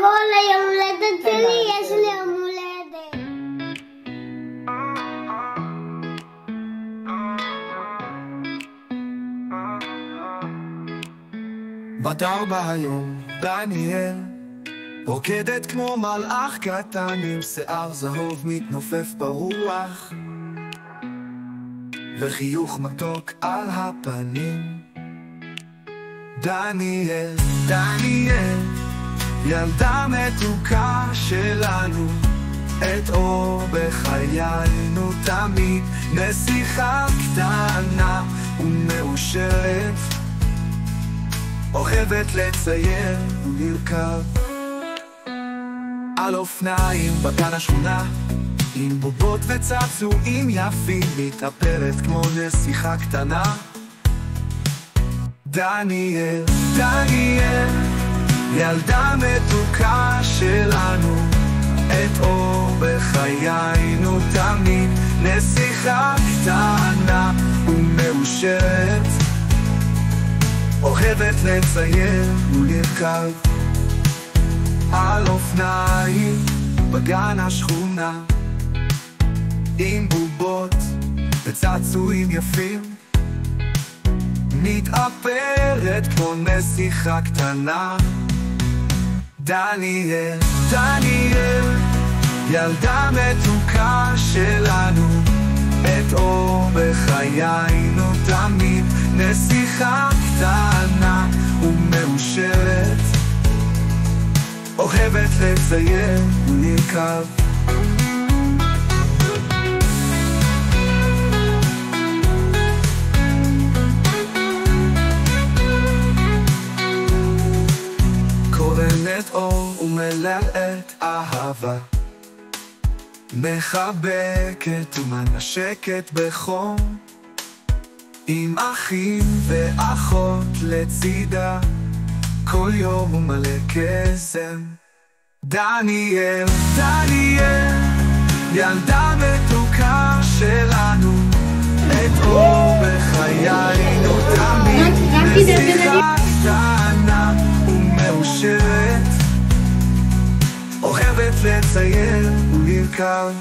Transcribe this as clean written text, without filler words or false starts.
לבוא ליום הולדת שלי, יש לי יום הולדת. בת 4 היום, דניאל, רוקדת כמו מלאך קטן עם שיער זהוב מתנופף ברוח וחיוך מתוק על הפנים. דניאל, דניאל, ילדה מתוקה שלנו, את אור בחיינו תמיד, נסיכה קטנה ומאושרת, אוהבת לצייר ולרכב על אופניים בגן השכונה, עם בובות וצעצועים יפים, מתאפרת כמו נסיכה קטנה. דניאל, דניאל, ילדה מתוקה שלנו, את אור בחיינו תמיד, נסיכה קטנה ומאושרת, אוהבת לצייר ולרכב על אופניים בגן השכונה, עם בובות וצעצועים יפים, מתאפרת כמו נסיכה קטנה. דניאל, דניאל, ילדה מתוקה שלנו, את אור בחיינו תמיד, נסיכה קטנה ומאושרת, אוהבת לצייר ולרכב קורנת אור ומלאת אהבה, מחבקת ומנשקת בחום, עם אחים ואחות לצידה, כל יום הוא מלא קסם. דניאל, דניאל, ילדה מתוקה שלנו, את אור בחיינו תמיד, נסיכה קטנה ומאושרת, אוהבת לצייר ולרכב